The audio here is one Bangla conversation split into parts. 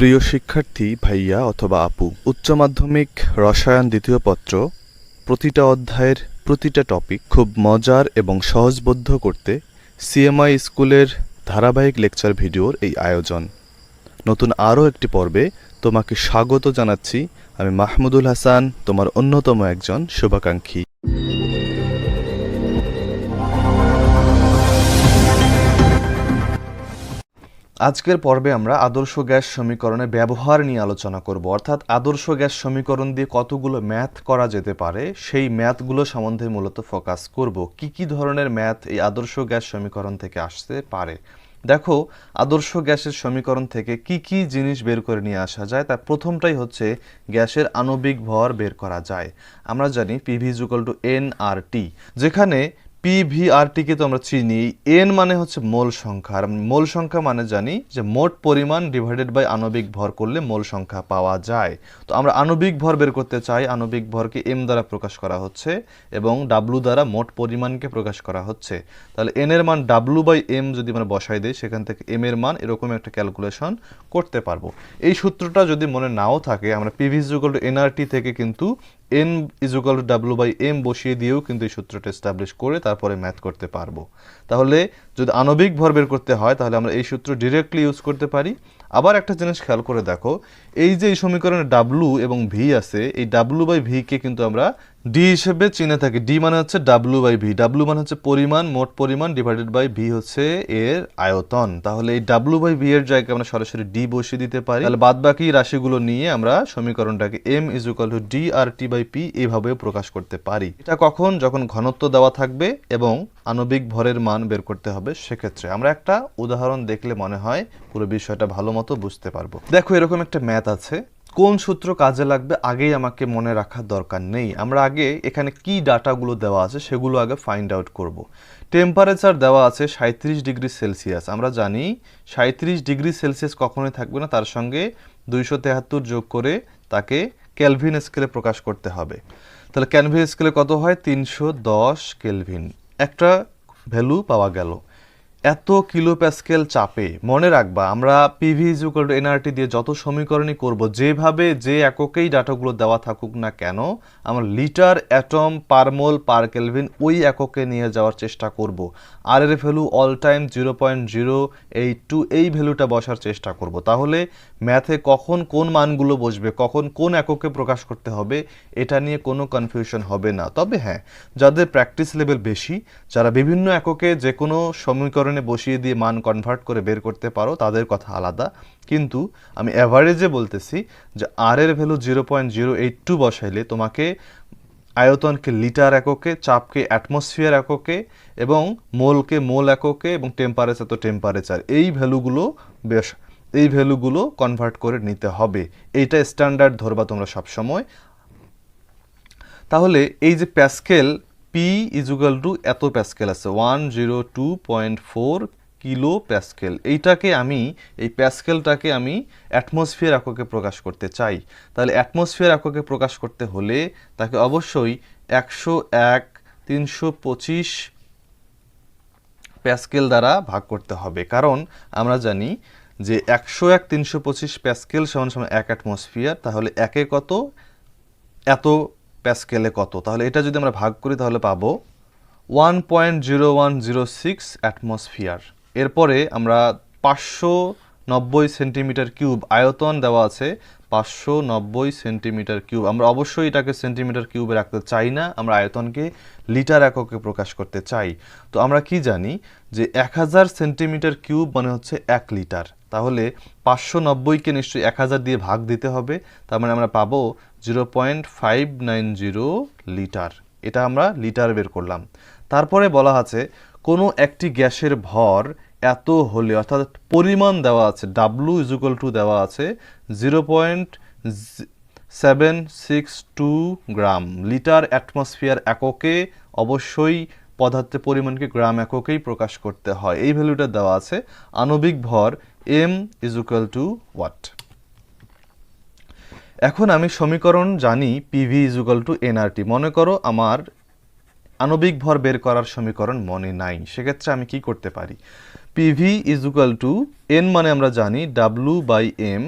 প্রিয় শিক্ষার্থী ভাইয়া অথবা আপু, উচ্চ মাধ্যমিক রসায়ন দ্বিতীয় পত্র প্রতিটা অধ্যায়ের প্রতিটা টপিক খুব মজার এবং সহজবোধ্য করতে সিএমআই স্কুলের ধারাবাহিক লেকচার ভিডিওর এই আয়োজন। নতুন আরও একটি পর্বে তোমাকে স্বাগত জানাচ্ছি। আমি মাহমুদুল হাসান, তোমার অন্যতম একজন শুভাকাঙ্ক্ষী। আজকের পর্বে আমরা আদর্শ গ্যাস সমীকরণের ব্যবহার নিয়ে আলোচনা করব, অর্থাৎ আদর্শ গ্যাস সমীকরণ দিয়ে কতগুলো ম্যাথ করা যেতে পারে সেই ম্যাথগুলো সম্বন্ধে মূলত ফোকাস করব। কি ধরনের ম্যাথ এই আদর্শ গ্যাস সমীকরণ থেকে আসতে পারে। দেখো, আদর্শ গ্যাসের সমীকরণ থেকে কি জিনিস বের করে নিয়ে আসা যায়, তার প্রথমটাই হচ্ছে গ্যাসের আণবিক ভর বের করা যায়। আমরা জানি PV=NRT, যেখানে PVRTকে তো আমরা চিনি। এন মানে হচ্ছে মোল সংখ্যা, আর মোল সংখ্যা মানে জানি যে মোট পরিমাণ ডিভাইডেড বাই আণবিক ভর করলে মোল সংখ্যা পাওয়া যায়। তো আমরা আণবিক ভর বের করতে চাই, আণবিক ভরকে এম দ্বারা প্রকাশ করা হচ্ছে এবং ডাব্লু দ্বারা মোট পরিমাণকে প্রকাশ করা হচ্ছে। তাহলে এন এর মান W/M যদি আমরা বসাই দিই, সেখান থেকে এম এর মান এরকম একটা ক্যালকুলেশন করতে পারবো। এই সূত্রটা যদি মনে নাও থাকে, আমরা PV=NRT থেকে কিন্তু N=W/M বসিয়ে দিয়েও কিন্তু এই সূত্রটা এস্টাবলিশ করে তারপরে ম্যাথ করতে পারবো। তাহলে যদি আণবিক ভর বের করতে হয় তাহলে আমরা এই সূত্র ডিরেক্টলি ইউজ করতে পারি। আবার একটা জিনিস খেয়াল করে দেখো, এই যে এই সমীকরণে W এবং V আছে, এই W/V কে কিন্তু আমরা D হিসেবে চিনে থাকি। D মানে হচ্ছে W/V, W মানে হচ্ছে পরিমাণ, মোট পরিমাণ, ডিভাইডেড বাই V হচ্ছে এর আয়তন। তাহলে এই W/V এর জায়গায় আমরা সরাসরি D বসিয়ে দিতে পারি। তাহলে বাদবাকি রাশিগুলো নিয়ে আমরা সমীকরণটাকে M=DRT/P এইভাবেও প্রকাশ করতে পারি। এটা কখন? যখন ঘনত্ব দেওয়া থাকবে এবং আণবিক ভরের মান বের করতে হবে। সেক্ষেত্রে আমরা একটা উদাহরণ দেখলে মনে হয় পুরো বিষয়টা ভালো মতো বুঝতে পারবো। দেখো, এরকম একটা ম্যাথ আছে। কোন সূত্র কাজে লাগবে আগেই আমাকে মনে রাখার দরকার নেই। আমরা আগে এখানে কি ডাটাগুলো দেওয়া আছে সেগুলো আগে ফাইন্ড আউট করব। টেম্পারেচার দেওয়া আছে 37 ডিগ্রি সেলসিয়াস। আমরা জানি 37 ডিগ্রি সেলসিয়াস কখনোই থাকবে না, তার সঙ্গে 273 যোগ করে তাকে কেলভিন স্কেলে প্রকাশ করতে হবে। তাহলে কেলভিন স্কেলে কত হয়? 310 কেলভিন। একটা ভ্যালু পাওয়া গেল। এত কিলো প্যাসকেল চাপে মনে রাখবা, আমরা PV=NRT দিয়ে যত সমীকরণই করব, যেভাবে যে এককেই ডাটাগুলো দেওয়া থাকুক না কেন, আমরা লিটার, অ্যাটম, পার মোল, পার কেলভিন ওই এককে নিয়ে যাওয়ার চেষ্টা করব। আর এর ভ্যালু অল টাইম 0.082 এই ভ্যালুটা বসার চেষ্টা করব। তাহলে ম্যাথে কখন কোন মানগুলো বসবে, কখন কোন এককে প্রকাশ করতে হবে, এটা নিয়ে কোনো কনফিউশন হবে না। তবে হ্যাঁ, যাদের প্র্যাকটিস লেভেল বেশি, যারা বিভিন্ন এককে যে কোনো সমীকরণ বসিয়ে দিয়ে মান কনভার্ট করে বের করতে পারো, তাদের কথা আলাদা। কিন্তু আমি অ্যাভারেজে বলতেছি যে আর এর ভ্যালু 0.082 বসাইলে তোমাকে আয়তনকে লিটার এককে, চাপকে অ্যাটমসফিয়ার এককে এবং মোলকে মোল এককে এবং টেম্পারেচার তো টেম্পারেচার, এই ভ্যালুগুলো কনভার্ট করে নিতে হবে। এইটা স্ট্যান্ডার্ড ধরবা তোমরা সবসময়। তাহলে এই যে প্যাসকেল, P= এত প্যাসকেল আছে, 102.4 কিলো প্যাসকেল। এইটাকে আমি, এই প্যাসকেলটাকে আমি অ্যাটমসফিয়ার এককে প্রকাশ করতে চাই। তাহলে অ্যাটমসফিয়ার এককে প্রকাশ করতে হলে তাকে অবশ্যই 101/325 প্যাসকেল দ্বারা ভাগ করতে হবে। কারণ আমরা জানি যে 101/325 প্যাসকেল = 1 অ্যাটমসফিয়ার। তাহলে একে কত, এত প্যাসকেলে কত। তাহলে এটা যদি আমরা ভাগ করি তাহলে পাবো 1.0106 অ্যাটমসফিয়ার। এরপরে আমরা 590 সেন্টিমিটার কিউব আয়তন দেওয়া আছে, 590 সেন্টিমিটার কিউব। আমরা অবশ্যই এটাকে সেন্টিমিটার কিউবে রাখতে চাই না, আমরা আয়তনকে লিটার এককে প্রকাশ করতে চাই। তো আমরা কি জানি যে 1000 সেন্টিমিটার কিউব মানে হচ্ছে 1 লিটার। তাহলে 590কে নিশ্চয়ই 1000 দিয়ে ভাগ দিতে হবে, তার মানে আমরা পাবো 0.590 লিটার। এটা আমরা লিটার বের করলাম। তারপরে বলা আছে কোনো একটি গ্যাসের ভর এত হলে, অর্থাৎ পরিমাণ দেওয়া আছে, W= দেওয়া আছে 0.762 গ্রাম। লিটার অ্যাটমসফিয়ার এককে অবশ্যই পদার্থের পরিমাণকে গ্রাম এককেই প্রকাশ করতে হয়। এই ভ্যালুটা দেওয়া আছে। আণবিক ভর M=what। এখন আমি সমীকরণ জানি PV=NRT। মনে করো আমার আণবিক ভর বের করার সমীকরণ মনে নাই, সেক্ষেত্রে আমি কি করতে পারি? PV=N মানে আমরা জানি W/M,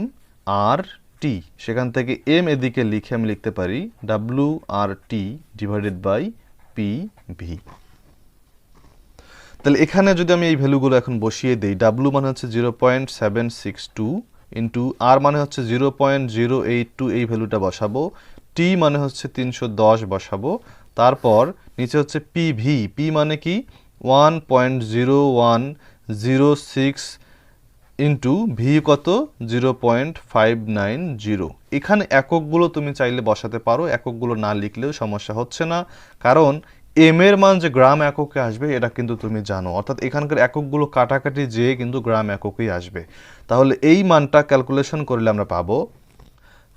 আর টি, সেখান থেকে এম এদিকে লিখে আমি লিখতে পারি W R T divided by P V. তাহলে এখানে যদি আমি এই ভ্যালুগুলো এখন বসিয়ে দিই, ডাব্লু মানে হচ্ছে 0.762 ইন্টু আর মানে হচ্ছে 0.082, এই ভ্যালুটা বসাবো, টি মানে হচ্ছে 310 বসাবো, তারপর নিচে হচ্ছে পিভি, পি মানে কি 1.0106 ইন্টু ভি কত 0.590। এখানে এককগুলো তুমি চাইলে বসাতে পারো, এককগুলো না লিখলেও সমস্যা হচ্ছে না, কারণ এম এর মান যে গ্রাম এককে আসবে এটা কিন্তু তুমি জানো, অর্থাৎ এখানকার এককগুলো কাটাকাটি যেয়ে কিন্তু গ্রাম এককেই আসবে। তাহলে এই মানটা ক্যালকুলেশন করলে আমরা পাবো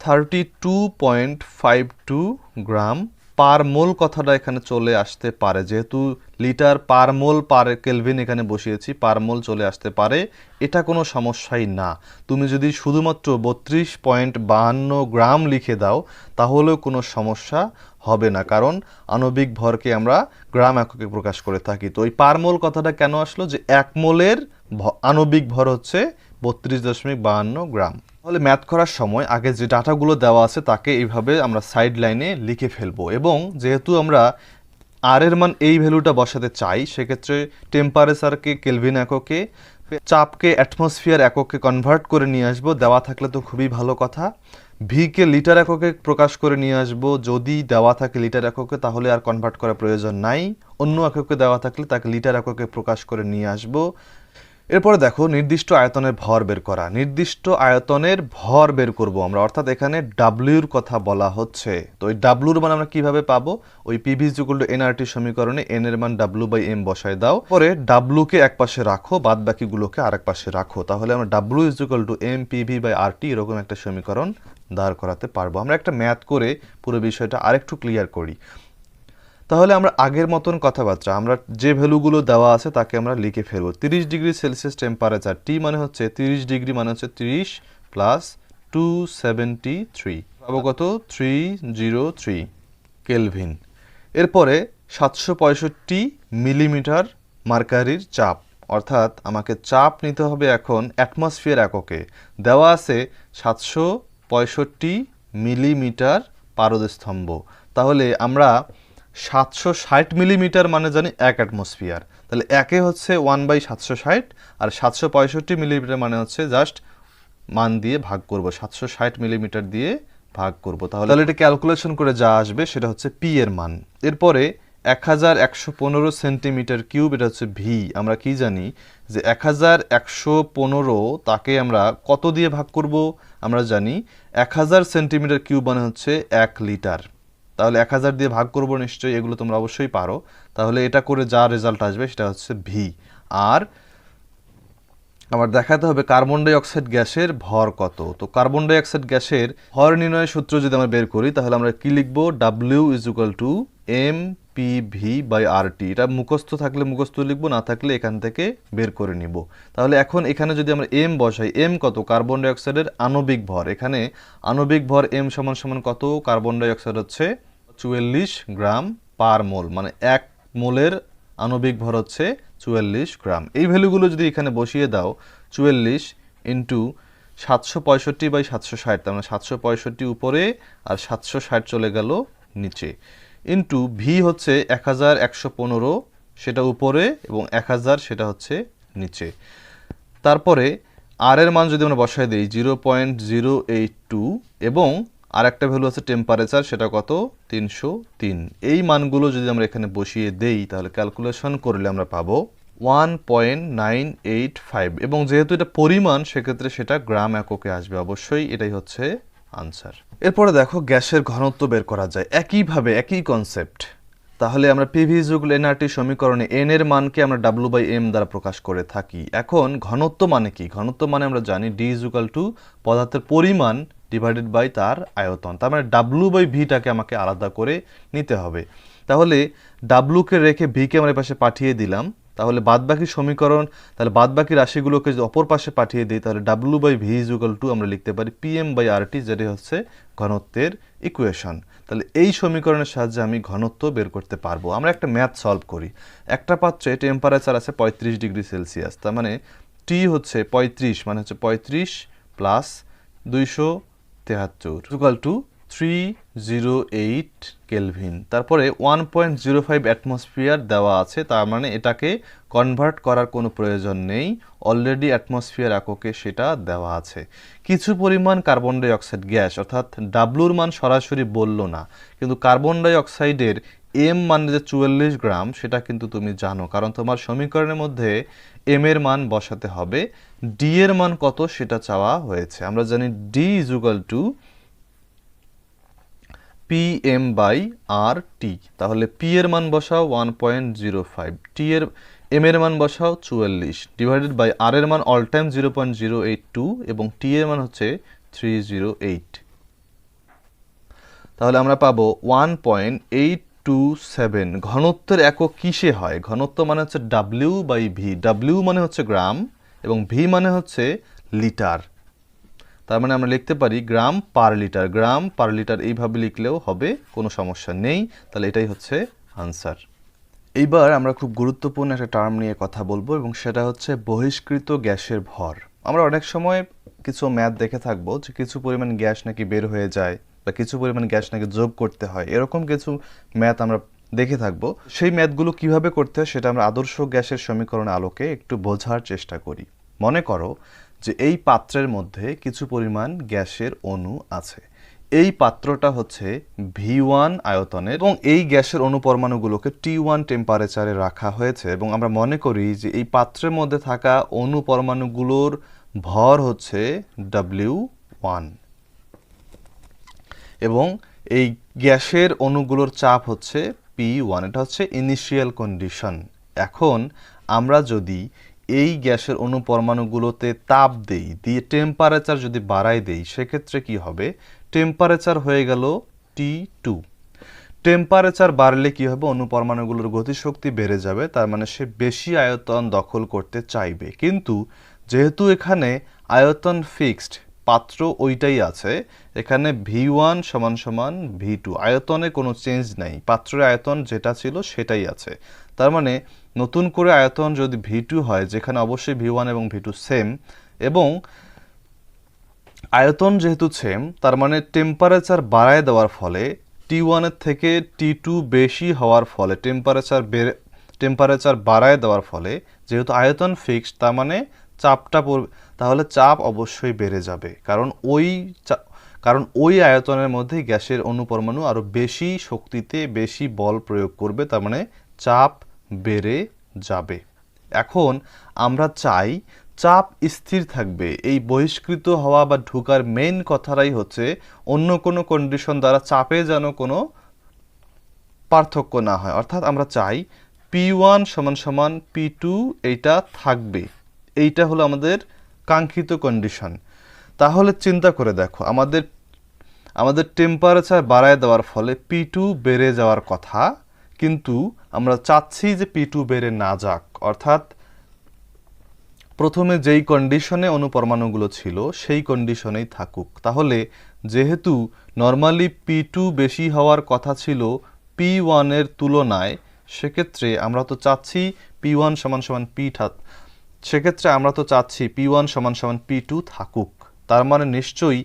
32.52 গ্রাম পার মোল। কথাটা এখানে চলে আসতে পারে, যেহেতু লিটার পার মোল পার কেলভিন এখানে বসিয়েছি, পার মোল চলে আসতে পারে, এটা কোনো সমস্যাই না। তুমি যদি শুধুমাত্র 32.52 গ্রাম লিখে দাও তাহলেও কোনো সমস্যা হবে না, কারণ আণবিক ভরকে আমরা গ্রাম এককে প্রকাশ করে থাকি। তো এই পার মোল কথাটা কেন আসলো, যে এক মোলের আণবিক ভর হচ্ছে 32.52 গ্রাম। তাহলে ম্যাথ করার সময় আগে যে ডাটাগুলো দেওয়া আছে তাকে এইভাবে আমরা সাইড লাইনে লিখে ফেলবো, এবং যেহেতু আমরা আর এর মান এই ভ্যালুটা বসাতে চাই, সেক্ষেত্রে টেম্পারেচারকে কেলভিন এককে, চাপকে অ্যাটমসফিয়ার এককে কনভার্ট করে নিয়ে আসবো, দেওয়া থাকলে তো খুবই ভালো কথা। ভিকে লিটার এককে প্রকাশ করে নিয়ে আসবো, যদি দেওয়া থাকে লিটার এককে তাহলে আর কনভার্ট করার প্রয়োজন নাই, অন্য এককে দেওয়া থাকলে তাকে লিটার এককে প্রকাশ করে নিয়ে আসবো। এরপরে দেখো নির্দিষ্ট আয়তনের ভর বের করা, নির্দিষ্ট আয়তনের ভর বের করব আমরা, অর্থাৎ এখানে ডাব্লিউর কথা বলা হচ্ছে। তো ওই ডাব্লিউর মান আমরা কিভাবে পাবো, ওই পিভি ইকুয়াল টু এনআরটি সমীকরণে এন এর মান ডাব্লিউ বাই এম বসায় দাও, পরে ডাব্লিউকে এক পাশে রাখো, বাদ বাকিগুলোকে আরেক পাশে রাখো, তাহলে আমরা W equal to M PV by RT এরকম একটা সমীকরণ দাঁড় করাতে পারবো। আমরা একটা ম্যাথ করে পুরো বিষয়টা আরেকটু ক্লিয়ার করি। তাহলে আমরা আগের মতন কথাবার্তা, আমরা যে ভ্যালুগুলো দেওয়া আছে তাকে আমরা লিখে ফেলবো। 30 ডিগ্রি সেলসিয়াস টেম্পারেচার, টি মানে হচ্ছে 30 ডিগ্রি মানে হচ্ছে 30 প্লাস 273, পাবো কত 303 কেলভিন। এরপরে 765 মিলিমিটার মার্কারির চাপ, অর্থাৎ আমাকে চাপ নিতে হবে এখন অ্যাটমসফিয়ার এককে, দেওয়া আছে 765 মিলিমিটার পারদস্তম্ভ। তাহলে আমরা 760 মিলিমিটার মানে জানি 1 অ্যাটমসফিয়ার, তাহলে একে হচ্ছে 1/760, আর 765 মিলিমিটার মানে হচ্ছে জাস্ট মান দিয়ে ভাগ করব, 760 মিলিমিটার দিয়ে ভাগ করব, তাহলে এটা ক্যালকুলেশন করে যা আসবে সেটা হচ্ছে পি এর মান। এরপরে 1115 সেন্টিমিটার কিউব, এটা হচ্ছে ভি। আমরা কি জানি যে 1115 তাকে আমরা কত দিয়ে ভাগ করব, আমরা জানি 1000 সেন্টিমিটার কিউব মানে হচ্ছে 1 লিটার, তাহলে 1000 দিয়ে ভাগ করব নিশ্চয়ই, এগুলো তোমরা অবশ্যই পারো। তাহলে এটা করে যা রেজাল্ট আসবে সেটা হচ্ছে ভি। আর আবার দেখাতে হবে কার্বন ডাই অক্সাইড গ্যাসের ভর কত। তো কার্বন ডাই অক্সাইড গ্যাসের ভর নির্ণয়ের সূত্র যদি আমরা বের করি তাহলে আমরা কি লিখবো, W is equal to M P V by R T. এটা মুখস্থ থাকলে মুখস্থ লিখবো, না থাকলে এখান থেকে বের করে নিব। তাহলে এখন এখানে যদি আমরা এম বসাই, এম কত, কার্বন ডাই অক্সাইডের আণবিক ভর, এখানে আণবিক ভর এম সমান সমান কত, কার্বন ডাই অক্সাইড হচ্ছে 44 গ্রাম পার মোল, মানে 1 মোলের আণবিক ভর হচ্ছে 44 গ্রাম। এই ভ্যালুগুলো যদি এখানে বসিয়ে দাও, 44 ইন্টু 765/760, তার মানে 765 উপরে আর 760 চলে গেল নিচে, ইন্টু ভি হচ্ছে 1115 সেটা উপরে এবং 1000 সেটা হচ্ছে নিচে। তারপরে আর এর মান যদি আমরা বসাই দিই 0.082, এবং আর একটা ভ্যালু আছে টেম্পারেচার, সেটা কত 303। এই মানগুলো যদি আমরা এখানে বসিয়ে দেই তাহলে ক্যালকুলেশন করলে আমরা পাবো 1.985, এবং যেহেতু এটা পরিমাণ সেক্ষেত্রে সেটা গ্রাম এককে আসবে অবশ্যই, এটাই হচ্ছে আনসার। এরপরে দেখো গ্যাসের ঘনত্ব বের করা যায় একইভাবে, একই কনসেপ্ট। তাহলে আমরা পিভি ইকুয়াল এনআরটি সমীকরণে এন এর মানকে আমরা ডাব্লিউ বাই এম দ্বারা প্রকাশ করে থাকি। এখন ঘনত্ব মানে কি, ঘনত্ব মানে আমরা জানি ডি ইকুয়াল টু পদার্থের পরিমাণ ডিভাইডেড বাই তার আয়তন, তার মানে ডাব্লিউ বাই ভিটাকে আমাকে আলাদা করে নিতে হবে। তাহলে ডাব্লিউকে রেখে ভিকে আমরা পাশে পাঠিয়ে দিলাম, তাহলে বাদবাকি সমীকরণ, তাহলে বাদবাকি রাশিগুলোকে যদি অপর পাশে পাঠিয়ে দিই তাহলে W by V equal to আমরা লিখতে পারি পিএম বাই আরটি, যেটি হচ্ছে ঘনত্বের ইকুয়েশন। তাহলে এই সমীকরণের সাহায্যে আমি ঘনত্ব বের করতে পারবো। আমরা একটা ম্যাথ সলভ করি। একটা পাত্রে টেম্পারেচার আছে 35 ডিগ্রি সেলসিয়াস, তার মানে টি হচ্ছে 35 মানে হচ্ছে 35 প্লাস 273 ইকুয়াল টু 308 কেলভিন। তারপরে 1.05 অ্যাটমসফিয়ার দেওয়া আছে, তার মানে এটাকে কনভার্ট করার কোনো প্রয়োজন নেই, অলরেডি অ্যাটমসফিয়ার এককে সেটা দেওয়া আছে। কিছু পরিমাণ কার্বন ডাই অক্সাইড গ্যাস, অর্থাৎ ডাব্লুর মান সরাসরি বললো না, কিন্তু কার্বন ডাই অক্সাইডের এম মানে যে 44 গ্রাম সেটা কিন্তু তুমি জানো, কারণ তোমার সমীকরণের মধ্যে এম এর মান বসাতে হবে। ডি এর মান কত সেটা চাওয়া হয়েছে, আমরা জানি D is equal to P M by R T. তাহলে পি এর মান বসাও 1.05, টি এর এম এর মান বসাও 44 ডিভাইডেড বাই আর এর মান অল টাইম 0.082 এবং টি এর মান হচ্ছে 308। তাহলে আমরা পাবো 1.827। ঘনত্বের একক কিসে হয়? ঘনত্ব মানে হচ্ছে ডাব্লিউ বাই ভি। ডাব্লিউ মানে হচ্ছে গ্রাম এবং ভি মানে হচ্ছে লিটার। তার মানে আমরা লিখতে পারি গ্রাম পার লিটার। গ্রাম পার লিটার এইভাবে লিখলেও হবে, কোনো সমস্যা নেই। তাহলে এটাই হচ্ছে আনসার। এইবার আমরা খুব গুরুত্বপূর্ণ একটা টার্ম নিয়ে কথা বলবো এবং সেটা হচ্ছে বহিষ্কৃত গ্যাসের ভর। আমরা অনেক সময় কিছু ম্যাথ দেখে থাকবো যে কিছু পরিমাণ গ্যাস নাকি বের হয়ে যায় বা কিছু পরিমাণ গ্যাস নাকি যোগ করতে হয়, এরকম কিছু ম্যাথ আমরা দেখে থাকবো। সেই ম্যাথগুলো কিভাবে করতে হয় সেটা আমরা আদর্শ গ্যাসের সমীকরণ আলোকে একটু বোঝার চেষ্টা করি। মনে করো যে এই পাত্রের মধ্যে কিছু পরিমাণ গ্যাসের অণু আছে। এই পাত্রটা হচ্ছে V1 আয়তনের এবং এই গ্যাসের অণু পরমাণুগুলোকে T1 টেম্পারেচারে রাখা হয়েছে এবং আমরা মনে করি যে এই পাত্রের মধ্যে থাকা অণু পরমাণুগুলোর ভর হচ্ছে W1 এবং এই গ্যাসের অণুগুলোর চাপ হচ্ছে P1। এটা হচ্ছে ইনিশিয়াল কন্ডিশন। এখন আমরা যদি এই গ্যাসের অণু পরমাণুগুলোতে তাপ দেই, দিয়ে টেম্পারেচার যদি বাড়াই দেই, সেক্ষেত্রে কি হবে? টেম্পারেচার হয়ে গেল T2। টেম্পারেচার বাড়লে কি হবে? অণু পরমাণুগুলোর গতিশক্তি বেড়ে যাবে, তার মানে সে বেশি আয়তন দখল করতে চাইবে। কিন্তু যেহেতু এখানে আয়তন ফিক্সড, পাত্র ওইটাই আছে, এখানে V1 সমান সমান V2, আয়তনে কোনো চেঞ্জ নাই, পাত্রের আয়তন যেটা ছিল সেটাই আছে। তার মানে নতুন করে আয়তন যদি V2 হয়, যেখানে অবশ্যই V1 এবং V2 সেম, এবং আয়তন যেহেতু সেম, তার মানে টেম্পারেচার বাড়ায় দেওয়ার ফলে T1 এর থেকে T2 বেশি হওয়ার ফলে টেম্পারেচার বাড়ায় দেওয়ার ফলে যেহেতু আয়তন ফিক্সড, তার মানে চাপটা পড়বে, তাহলে চাপ অবশ্যই বেড়ে যাবে, কারণ ওই আয়তনের মধ্যে গ্যাসের অণু পরমাণু আরো বেশি শক্তিতে বেশি বল প্রয়োগ করবে, তার মানে চাপ বেড়ে যাবে। এখন আমরা চাই চাপ স্থির থাকবে। এই বহিষ্কৃত হওয়া বা ঢোকার মেইন কথাটাই হচ্ছে অন্য কোনো কন্ডিশন দ্বারা চাপে যেন কোনো পার্থক্য না হয়, অর্থাৎ আমরা চাই P1 সমান সমান P2 এইটা থাকবে, এইটা হলো আমাদের কাঙ্ক্ষিত কন্ডিশন। তাহলে চিন্তা করে দেখো, আমাদের টেম্পারেচার বাড়ায় দেওয়ার ফলে P2 বেড়ে যাওয়ার কথা, কিন্তু আমরা চাচ্ছি যে P2 বেড়ে না যাক, অর্থাৎ প্রথমে যেই কন্ডিশনে অণু পরমাণুগুলো ছিল সেই কন্ডিশনেই থাকুক। তাহলে যেহেতু নর্মালি P2 বেশি হওয়ার কথা ছিল P1 এর তুলনায়, সেক্ষেত্রে আমরা তো চাচ্ছি P1 সমান সমান সেক্ষেত্রে আমরা তো চাচ্ছি P1 সমান সমান P2 থাকুক। তার মানে নিশ্চয়ই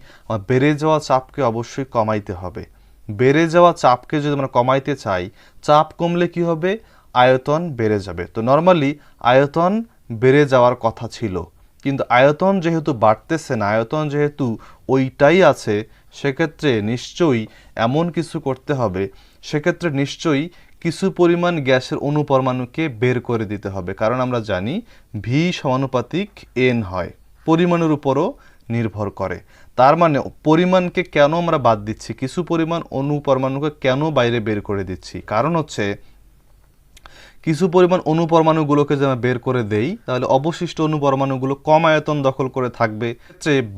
বেড়ে যাওয়া চাপকে অবশ্যই কমাইতে হবে। বেড়ে যাওয়া চাপকে যদি আমরা কমাইতে চাই, চাপ কমলে কি হবে? আয়তন বেড়ে যাবে। তো নর্মালি আয়তন বেড়ে যাওয়ার কথা ছিল, কিন্তু আয়তন যেহেতু বাড়তেছে না, আয়তন যেহেতু ওইটাই আছে, সেক্ষেত্রে নিশ্চয়ই এমন কিছু করতে হবে, সেক্ষেত্রে নিশ্চয়ই কিছু পরিমাণ গ্যাসের অণু পরমাণুকে বের করে দিতে হবে, কারণ আমরা জানি V সমানুপাতিক N হয়, পরিমাণের উপরও নির্ভর করে। তার মানে পরিমাণকে কেন আমরা বাদ দিচ্ছি, কিছু পরিমাণ অণু পরমাণুকে কেন বাইরে বের করে দিচ্ছি? কারণ হচ্ছে কিছু পরিমাণ অণু পরমাণুগুলোকে যদি আমরা বের করে দেই, তাহলে অবশিষ্ট অণু পরমাণুগুলো কম আয়তন দখল করে থাকবে।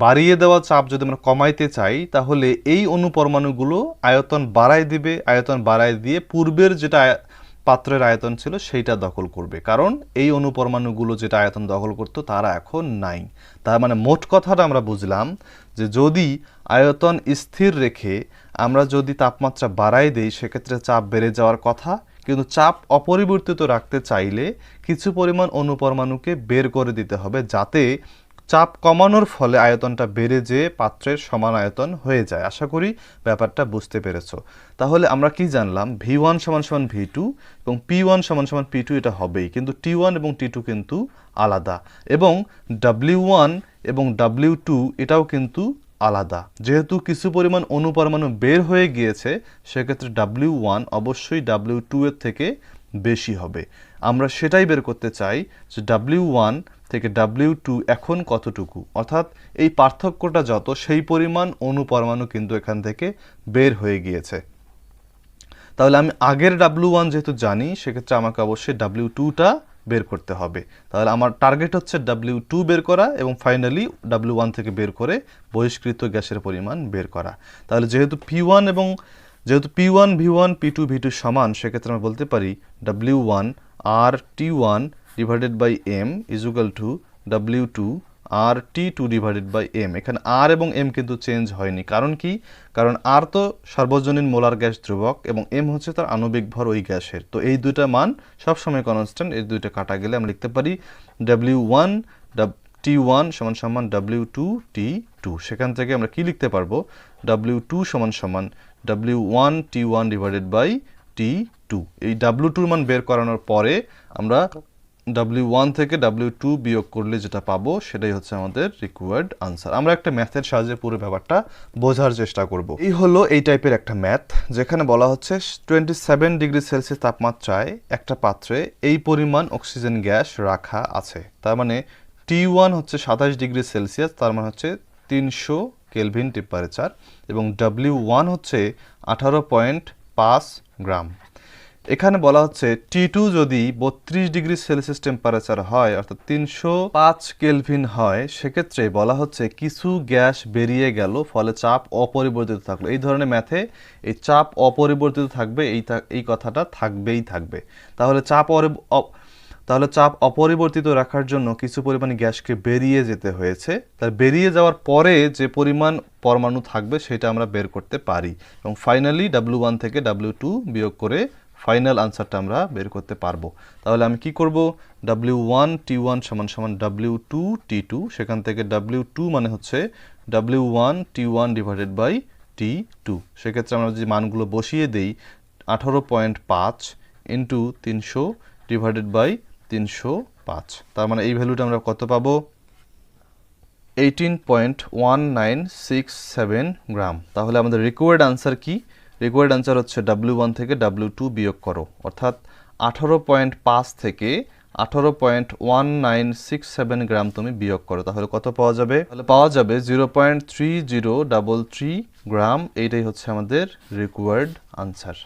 বাড়িয়ে দেওয়া চাপ যদি আমরা কমাইতে চাই, তাহলে এই অণু পরমাণুগুলো আয়তন বাড়ায় দিবে, আয়তন বাড়ায় দিয়ে পূর্বের যেটা পাত্রের আয়তন ছিল সেইটা দখল করবে, কারণ এই অণু পরমাণুগুলো যেটা আয়তন দখল করতো তারা এখন নাই। তার মানে মোট কথাটা আমরা বুঝলাম যে যদি আয়তন স্থির রেখে আমরা যদি তাপমাত্রা বাড়াই দেই, সেক্ষেত্রে চাপ বেড়ে যাওয়ার কথা, কিন্তু চাপ অপরিবর্তিত রাখতে চাইলে কিছু পরিমাণ অণু পরমাণুকে বের করে দিতে হবে, যাতে চাপ কমানোর ফলে আয়তনটা বেড়ে যেয়ে পাত্রের সমান আয়তন হয়ে যায়। আশা করি ব্যাপারটা বুঝতে পেরেছো। তাহলে আমরা কি জানলাম, V1 সমান সমান V2 এবং P1 সমান সমান P2 এটা হবেই, কিন্তু T1 এবং T2 কিন্তু আলাদা, এবং W1 এবং W2 এটাও কিন্তু আলাদা। যেহেতু কিছু পরিমাণ অনুপরমাণু বের হয়ে গিয়েছে, সেক্ষেত্রে W1 অবশ্যই W2 এর থেকে বেশি হবে। আমরা সেটাই বের করতে চাই যে W1 থেকে W2 এখন কতটুকু, অর্থাৎ এই পার্থক্যটা যত, সেই পরিমাণ অনুপরমাণু কিন্তু এখান থেকে বের হয়ে গিয়েছে। তাহলে আমি আগের W1 যেহেতু জানি, সেক্ষেত্রে আমাকে অবশ্যই W2টা বের করতে হবে। তাহলে আমার টার্গেট হচ্ছে W2 বের করা এবং ফাইনালি W1 থেকে বের করে বহিষ্কৃত গ্যাসের পরিমাণ বের করা। তাহলে যেহেতু P1 V1 P2 V2 সমান, সেক্ষেত্রে আমরা বলতে পারি W1 R T1 divided by M is equal to W2 R T2 divided by M। এখানে R এবং M কিন্তু চেঞ্জ হয়নি। কারণ কি? কারণ R তো সার্বজনীন মোলার গ্যাস ধ্রুবক এবং M হচ্ছে তার আণবিক ভর ওই গ্যাসের। তো এই দুইটা মান সবসময় কনস্ট্যান্ট, এই দুইটা কাটা গেলে আমরা লিখতে পারি W1 T1 সমান সমান W2 T2। সেখান থেকে আমরা কি লিখতে পারবো, W2 সমান সমান W1 T1 divided by T2। এই W2 মান বের করানোর পরে আমরা W1 থেকে W2 বিয়োগ করলে যেটা পাবো সেটাই হচ্ছে আমাদের রিকোয়ার্ড আনসার। আমরা একটা ম্যাথের সাহায্যে পুরো ব্যাপারটা বোঝার চেষ্টা করব। এই হলো এই টাইপের একটা ম্যাথ, যেখানে বলা হচ্ছে 27 ডিগ্রি সেলসিয়াস তাপমাত্রায় একটা পাত্রে এই পরিমাণ অক্সিজেন গ্যাস রাখা আছে। তার মানে T1 হচ্ছে 27 ডিগ্রি সেলসিয়াস, তার মানে হচ্ছে 300 কেলভিন টেম্পারেচার, এবং W1 হচ্ছে 18.5 গ্রাম। এখানে বলা হচ্ছে T2 যদি 32 ডিগ্রি সেলসিয়াস টেম্পারেচার হয়, অর্থাৎ 305 কেলভিন হয়, সেক্ষেত্রে বলা হচ্ছে কিছু গ্যাস বেরিয়ে গেল, ফলে চাপ অপরিবর্তিত থাকলো। এই ধরনের ম্যাথে এই চাপ অপরিবর্তিত থাকবে, এই কথাটা থাকবেই থাকবে। তাহলে চাপ অপরিবর্তিত রাখার জন্য কিছু পরিমাণ গ্যাসকে বেরিয়ে যেতে হয়েছে। তার বেরিয়ে যাওয়ার পরে যে পরিমাণ পরমাণু থাকবে সেটা আমরা বের করতে পারি, এবং ফাইনালি W1 থেকে W2 বিয়োগ করে ফাইনাল আনসারটা আমরা বের করতে পারবো। তাহলে আমি কি করব, W1 T1 সমান সমান W2 T2, সেখান থেকে W2 মানে হচ্ছে W1 T1 divided by T2। সেক্ষেত্রে আমরা যদি মানগুলো বসিয়ে দেই, 18.5 ইন্টু 300 ডিভাইডেড বাই 305, তার মানে এই ভ্যালুটা আমরা কত পাবো, 18.1967 গ্রাম। তাহলে আমাদের রিকোয়ার্ড আনসার কি? রিকোয়ার্ড আনসার হচ্ছে W1 থেকে W2 বিয়োগ করো, অর্থাৎ 18.5 থেকে 18.1967 গ্রাম তুমি বিয়োগ করো। তাহলে কত পাওয়া যাবে? তাহলে পাওয়া যাবে 0.3033 গ্রাম। এইটাই হচ্ছে আমাদের রিকোয়ার্ড আনসার।